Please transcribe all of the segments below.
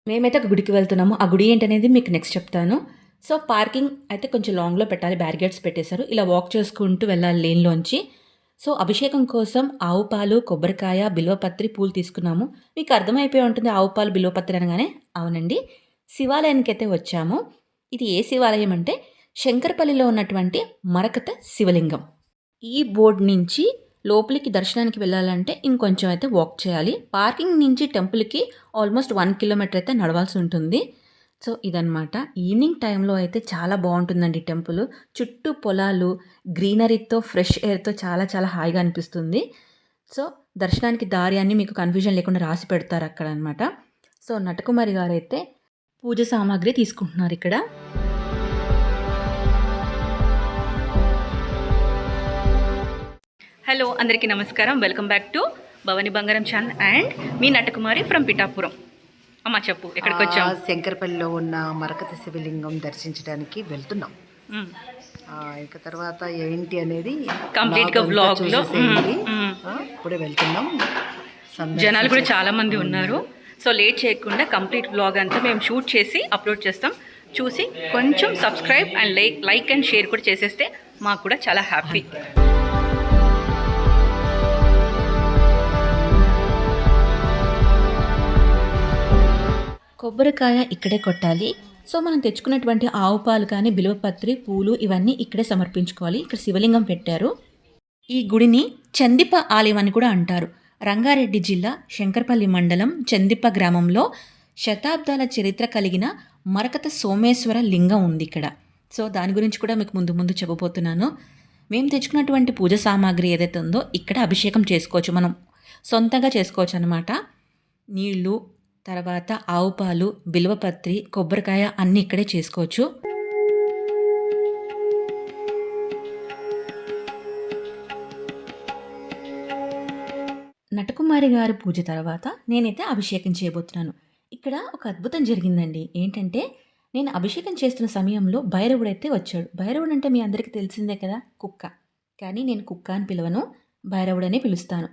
మేమైతే ఒక గుడికి వెళ్తున్నాము. ఆ గుడి ఏంటనేది మీకు నెక్స్ట్ చెప్తాను. సో, పార్కింగ్ అయితే కొంచెం లాంగ్‌లో పెట్టాలి. బ్యారికేడ్స్ పెట్టేశారు. ఇలా వాక్ చేసుకుంటూ వెళ్ళాలి లేన్‌లోంచి. సో, అభిషేకం కోసం ఆవు పాలు, కొబ్బరికాయ, బిల్వపత్రి, పూలు తీసుకున్నాము. మీకు అర్థమైపోయి ఉంటుంది ఆవు పాలు, బిల్వపత్రి అనగానే. అవునండి. శివాలయానికైతే వచ్చాము. ఇది ఏ శివాలయం అంటే శంకరపల్లిలో ఉన్నటువంటి మరకత శివలింగం. ఈ బోర్డ్ నుంచి లోపలికి దర్శనానికి వెళ్ళాలంటే ఇంకొంచెం అయితే వాక్ చేయాలి. పార్కింగ్ నుంచి టెంపుల్‌కి ఆల్మోస్ట్ 1 కిలోమీటర్ అయితే నడవాల్సి ఉంటుంది. సో, ఇదనమాట. ఈవినింగ్ టైంలో అయితే చాలా బావుంటుందండి టెంపుల్. చుట్టూ పొలాలు, గ్రీనరీతో, ఫ్రెష్ ఎయిర్‌తో చాలా చాలా హాయిగా అనిపిస్తుంది. సో, దర్శనానికి దారి అన్నీ మీకు కన్‌ఫ్యూజన్ లేకుండా రాసి పెడతారక్కడనమాట. సో, నటకుమారి గారైతే పూజ సామాగ్రి తీసుకుంటున్నారిక్కడ. హలో, అందరికీ నమస్కారం. Welcome back to Bhavani Bangaram channel and మీ నటకుమారి ఫ్రమ్ పిఠాపురం. అమ్మ చెప్పు, ఎక్కడికి వచ్చాం? శంకరపల్లిలో ఉన్న మరకత శివలింగం దర్శించడానికి వెళ్తున్నాం. ఇంకా తర్వాత ఏంటి అనేది కంప్లీట్గా వ్లాగ్లో ఇప్పుడే వెళ్తున్నాం. జనాలు కూడా చాలా మంది ఉన్నారు. సో లేట్ చేయకుండా కంప్లీట్ వ్లాగ్ అంతా మేము షూట్ చేసి అప్లోడ్ చేస్తాం. చూసి కొంచెం subscribe and like and share కూడా చేసేస్తే మాకు కూడా చాలా హ్యాపీ. కొబ్బరికాయ ఇక్కడే కొట్టాలి. సో మనం తెచ్చుకున్నటువంటి ఆవు పాలు కానీ, బిల్వపత్రి, పూలు ఇవన్నీ ఇక్కడే సమర్పించుకోవాలి. ఇక్కడ శివలింగం పెట్టారు. ఈ గుడిని చందిప ఆలయం అని కూడా అంటారు. రంగారెడ్డి జిల్లా శంకరపల్లి మండలం చందిప గ్రామంలో శతాబ్దాల చరిత్ర కలిగిన మరకత సోమేశ్వర లింగం ఉంది ఇక్కడ. సో దాని గురించి కూడా మీకు ముందు చెప్పబోతున్నాను. మేము తెచ్చుకున్నటువంటి పూజ సామాగ్రి ఏదైతే ఉందో ఇక్కడ అభిషేకం చేసుకోవచ్చు. మనం సొంతంగా చేసుకోవచ్చు అనమాట. నీళ్లు, తర్వాత ఆవు పాలు, బిల్వపత్రి, కొబ్బరికాయ అన్నీ ఇక్కడే చేసుకోవచ్చు. నటకుమారి గారి పూజ తర్వాత నేనైతే అభిషేకం చేయబోతున్నాను. ఇక్కడ ఒక అద్భుతం జరిగిందండి. ఏంటంటే నేను అభిషేకం చేస్తున్న సమయంలో భైరవుడైతే వచ్చాడు. భైరవుడు అంటే మీ అందరికీ తెలిసిందే కదా, కుక్క. కానీ నేను కుక్క అని పిలవను, భైరవుడనే పిలుస్తాను.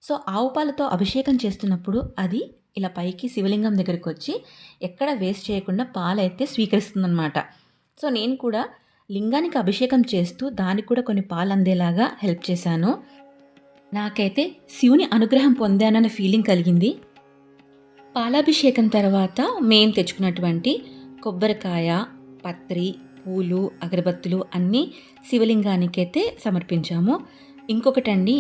సో ఆవు పాలతో అభిషేకం చేస్తున్నప్పుడు అది ఇలా పైకి శివలింగం దగ్గరికి వచ్చి ఎక్కడ వేస్ట్ చేయకుండా పాలైతే స్వీకరిస్తుందన్నమాట. సో నేను కూడా లింగానికి అభిషేకం చేస్తూ దానికి కూడా కొన్ని పాలు అందేలాగా హెల్ప్ చేశాను. నాకైతే శివుని అనుగ్రహం పొందానన్న ఫీలింగ్ కలిగింది. పాలాభిషేకం తర్వాత మేము తెచ్చుకున్నటువంటి కొబ్బరికాయ, పత్రి, పూలు, అగరబత్తులు అన్నీ శివలింగానికైతే సమర్పించాము. ఇంకొకటండి,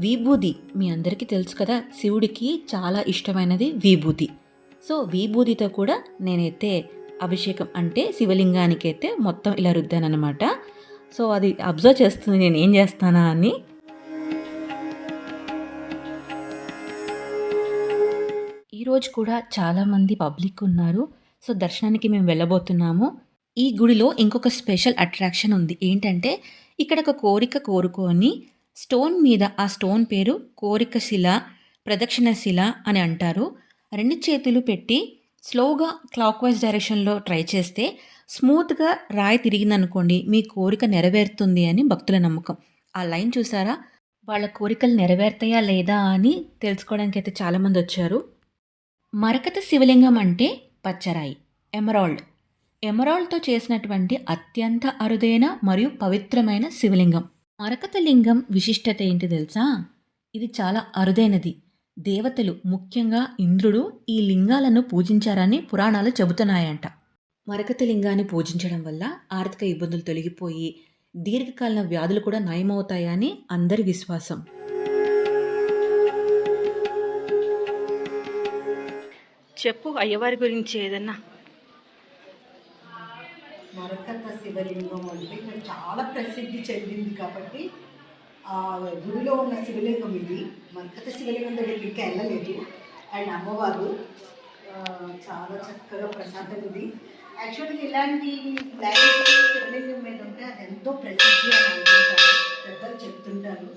విభూది. మీ అందరికీ తెలుసు కదా, శివుడికి చాలా ఇష్టమైనది విభూది. సో విభూదితో కూడా నేనైతే అభిషేకం అంటే శివలింగానికైతే మొత్తం ఇలా రుద్దానమాట. సో అది అబ్జర్వ్ చేస్తుంది నేను ఏం చేస్తానా అని. ఈరోజు కూడా చాలామంది పబ్లిక్ ఉన్నారు. సో దర్శనానికి మేము వెళ్ళబోతున్నాము. ఈ గుడిలో ఇంకొక స్పెషల్ అట్రాక్షన్ ఉంది. ఏంటంటే ఇక్కడ ఒక కోరిక కోరుకొని స్టోన్ మీద, ఆ స్టోన్ పేరు కోరిక శిల, ప్రదక్షిణ శిల అని అంటారు. 2 చేతులు పెట్టి స్లోగా క్లాక్ వైజ్ డైరెక్షన్లో ట్రై చేస్తే స్మూత్గా రాయి తిరిగిందనుకోండి, మీ కోరిక నెరవేరుతుంది అని భక్తుల నమ్మకం. ఆ లైన్ చూసారా? వాళ్ళ కోరికలు నెరవేరుతాయా లేదా అని తెలుసుకోవడానికి అయితే చాలామంది వచ్చారు. మరకత శివలింగం అంటే పచ్చరాయి, ఎమరాల్డ్. ఎమరాల్డ్తో చేసినటువంటి అత్యంత అరుదైన మరియు పవిత్రమైన శివలింగం. మరకత లింగం విశిష్టత ఏంటి తెలుసా? ఇది చాలా అరుదైనది. దేవతలు, ముఖ్యంగా ఇంద్రుడు ఈ లింగాలను పూజించారని పురాణాలు చెబుతున్నాయంట. మరకత లింగాన్ని పూజించడం వల్ల ఆర్థిక ఇబ్బందులు తొలగిపోయి దీర్ఘకాలిక వ్యాధులు కూడా నయమవుతాయని అందరి విశ్వాసం. చెప్పు అయ్యవారి గురించి ఏదన్నా. మరకత శివలింగం అంటే చాలా ప్రసిద్ధి చెందింది కాబట్టి ఆ గుడిలో ఉన్న శివలింగం ఇది. మరకత శివలింగం దగ్గరికి ఇంకా వెళ్ళలేదు. అండ్ అమ్మవారు చాలా చక్కగా ప్రశాంతంగా ఉంది. యాక్చువల్గా ఇలాంటి లైన్ శివలింగం మీద ఉంటే అది ఎంతో ప్రసిద్ధి అని అనుకుంటారు, పెద్దలు చెప్తుంటారు.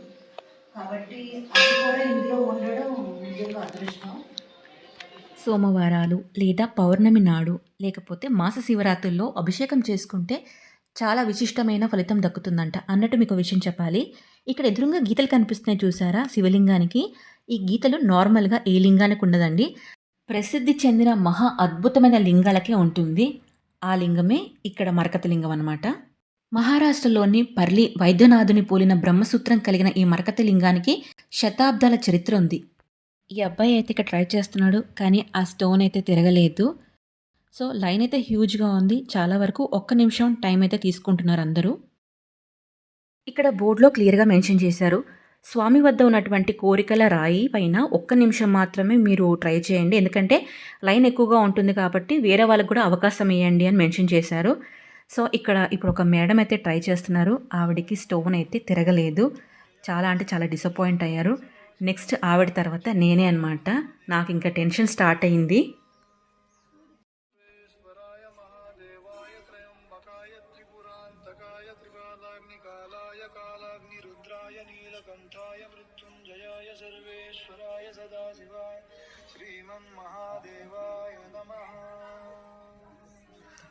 కాబట్టి అది కూడా ఇందులో ఉండడం నిజంగా అదృష్టం. సోమవారాలు లేదా పౌర్ణమి నాడు లేకపోతే మాస శివరాత్రుల్లో అభిషేకం చేసుకుంటే చాలా విశిష్టమైన ఫలితం దక్కుతుందంట. అన్నట్టు మీకు విషయం చెప్పాలి. ఇక్కడ ఎదురుగా గీతలు కనిపిస్తున్నాయి చూసారా శివలింగానికి? ఈ గీతలు నార్మల్గా ఏ లింగానికి ఉండదండి. ప్రసిద్ధి చెందిన మహా అద్భుతమైన లింగాలకే ఉంటుంది. ఆ లింగమే ఇక్కడ మరకత లింగం అనమాట. మహారాష్ట్రలోని పర్లి వైద్యనాథుని పోలిన బ్రహ్మసూత్రం కలిగిన ఈ మరకత లింగానికి శతాబ్దాల చరిత్ర ఉంది. ఈ అబ్బాయి అయితే ఇక్కడ ట్రై చేస్తున్నాడు. కానీ ఆ స్టోన్ అయితే తిరగలేదు. సో లైన్ అయితే హ్యూజ్‌గా ఉంది. చాలా వరకు ఒక్క నిమిషం టైం అయితే తీసుకుంటున్నారు అందరూ. ఇక్కడ బోర్డ్‌లో క్లియర్‌గా మెన్షన్ చేశారు. స్వామి వద్ద ఉన్నటువంటి కోరికల రాయి పైన ఒక్క నిమిషం మాత్రమే మీరు ట్రై చేయండి. ఎందుకంటే లైన్ ఎక్కువగా ఉంటుంది కాబట్టి వేరే వాళ్ళకి కూడా అవకాశం ఇయ్యండి అని మెన్షన్ చేశారు. సో ఇక్కడ ఇప్పుడు ఒక మేడం అయితే ట్రై చేస్తున్నారు. ఆవిడకి స్టోన్ అయితే తిరగలేదు. చాలా అంటే చాలా డిసప్పాయింట్ అయ్యారు. నెక్స్ట్ ఆవిడ తర్వాత నేనే అనమాట. నాకు ఇంకా టెన్షన్ స్టార్ట్ అయింది. ईश्वराय महादेवाय त्र्यंबकाय त्रिपुरान्तकाय त्रिकालाग्निकालाय कालाग्निरुद्राय नीलकण्ठाय मृत्युञ्जयाय सर्वेश्वराय सदाशिवाय श्रीमन्महादेवाय नमः।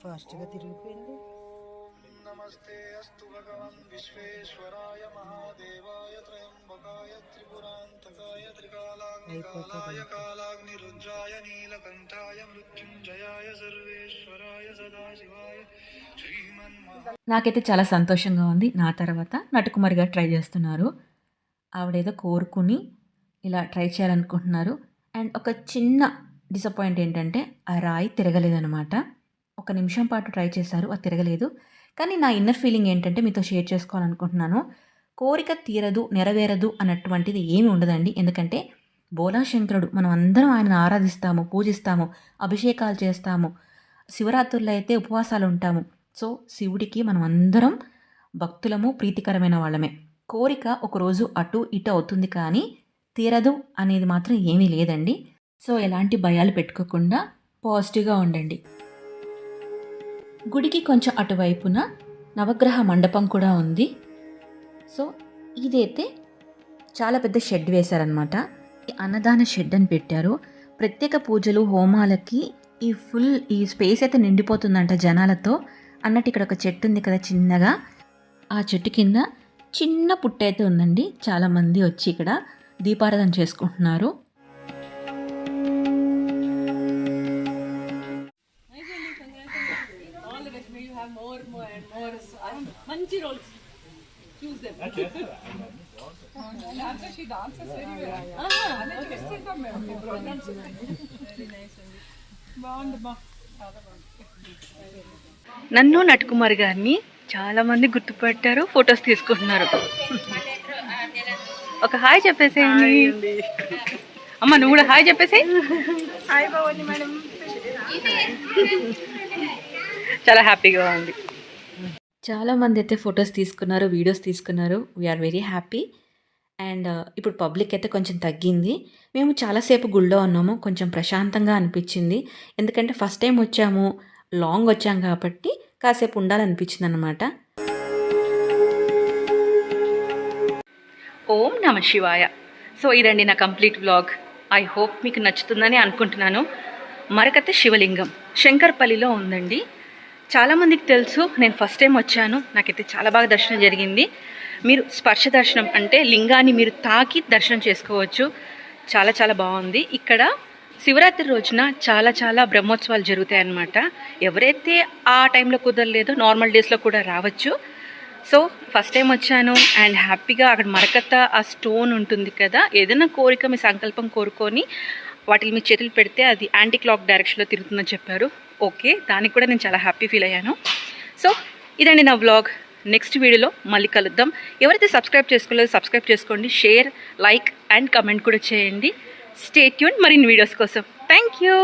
ఫాస్ట్గా తిరిగిపోయింది. ॐ नमस्ते अस्तु भगवन् विश्वेश्वराय महादेवाय त्र्यंबकाय त्रिपुरान्तकाय त्रिकालाग्निकालाय कालाग्निरुद्राय नीलकण्ठाय मृत्युञ्जयाय सर्वेश्वराय सदाशिवाय श्रीमन्महा। నాకైతే చాలా సంతోషంగా ఉంది. నా తర్వాత నటకుమారి గారు ట్రై చేస్తున్నారు. ఆవిడేదో కోరుకుని ఇలా ట్రై చేయాలనుకుంటున్నారు. అండ్ ఒక చిన్న డిసప్పాయింట్ ఏంటంటే ఆ రాయి తిరగలేదనమాట. ఒక నిమిషం పాటు ట్రై చేశారు. అది తిరగలేదు. కానీ నా ఇన్నర్ ఫీలింగ్ ఏంటంటే మీతో షేర్ చేసుకోవాలనుకుంటున్నాను. కోరిక తీరదు, నెరవేరదు అన్నటువంటిది ఏమి ఉండదండి. ఎందుకంటే బోలాశంకరుడు మనం అందరం ఆయనను ఆరాధిస్తాము, పూజిస్తాము, అభిషేకాలు చేస్తాము. శివరాత్రుల్లో అయితే ఉపవాసాలు ఉంటాము. సో శివుడికి మనం అందరం భక్తులము, ప్రీతికరమైన వాళ్ళమే. కోరిక ఒకరోజు అటు ఇటు అవుతుంది కానీ తీరదు అనేది మాత్రం ఏమీ లేదండి. సో ఎలాంటి భయాలు పెట్టుకోకుండా పాజిటివ్గా ఉండండి. గుడికి కొంచెం అటువైపున నవగ్రహ మండపం కూడా ఉంది. సో ఇదైతే చాలా పెద్ద షెడ్ వేశారనమాట. అన్నదాన షెడ్ అని పెట్టారు. ప్రత్యేక పూజలు, హోమాలకి ఈ స్పేస్ అయితే నిండిపోతుందంట జనాలతో. అన్నట్టు ఇక్కడ ఒక చెట్టు ఉంది కదా చిన్నగా. ఆ చెట్టు కింద చిన్న పుట్ట అయితే ఉందండి. చాలామంది వచ్చి ఇక్కడ దీపారాధన చేసుకుంటున్నారు. మంచి roles choose them she dances very well అదే చేస్తుంటాం మేము ప్రోగ్రామ్స్ వెరీ నైస్ అండి బాగుందమ్మా చాలా బాగుంది. నన్ను నటకుమారి గారిని చాలామంది గుర్తుపట్టారు, ఫొటోస్ తీసుకుంటున్నారు. ఒక హాయ్ చెప్పేసేయండి. అమ్మ నువ్వు కూడా హాయ్ చెప్పేసి. హాయ్ బాగుంది మేడం. చాలా హ్యాపీగా ఉంది. చాలామంది అయితే ఫొటోస్ తీసుకున్నారు, వీడియోస్ తీసుకున్నారు. We're very happy. అండ్ ఇప్పుడు పబ్లిక్ అయితే కొంచెం తగ్గింది. మేము చాలాసేపు గుళ్ళో ఉన్నాము. కొంచెం ప్రశాంతంగా అనిపించింది. ఎందుకంటే ఫస్ట్ టైం వచ్చాము, లాంగ్ వచ్చాం కాబట్టి కాసేపు ఉండాలనిపించింది అనమాట. ఓం నమ శివాయ. సో ఇదండి నా కంప్లీట్ వ్లాగ్. ఐ హోప్ మీకు నచ్చుతుందని అనుకుంటున్నాను. మరకత శివలింగం శంకర్పల్లిలో ఉందండి. చాలామందికి తెలుసు, నేను ఫస్ట్ టైం వచ్చాను. నాకైతే చాలా బాగా దర్శనం జరిగింది. మీరు స్పర్శ దర్శనం అంటే లింగాన్ని మీరు తాకి దర్శనం చేసుకోవచ్చు. చాలా చాలా బాగుంది. ఇక్కడ శివరాత్రి రోజున చాలా బ్రహ్మోత్సవాలు జరుగుతాయి అన్నమాట. ఎవరైతే ఆ టైంలో కుదరలేదో నార్మల్ డేస్లో కూడా రావచ్చు. సో ఫస్ట్ టైం వచ్చాను అండ్ హ్యాపీగా అక్కడ మరకత ఆ స్టోన్ ఉంటుంది కదా, ఏదైనా కోరిక మీ సంకల్పం కోరుకొని వాటిని మీ చేతులు పెడితే అది యాంటీ క్లాక్ డైరెక్షన్లో తిరుగుతుందని చెప్పారు. ఓకే, దానికి కూడా నేను చాలా హ్యాపీ ఫీల్ అయ్యాను. సో ఇదండి నా వ్లాగ్. నెక్స్ట్ వీడియోలో మళ్ళీ కలుద్దాం. ఎవరైతే సబ్స్క్రైబ్ చేసుకోలేదో సబ్స్క్రైబ్ చేసుకోండి. షేర్, లైక్ అండ్ కమెంట్ కూడా చేయండి. స్టే ట్యూన్ మరిన్ని వీడియోస్ కోసం. Thank you.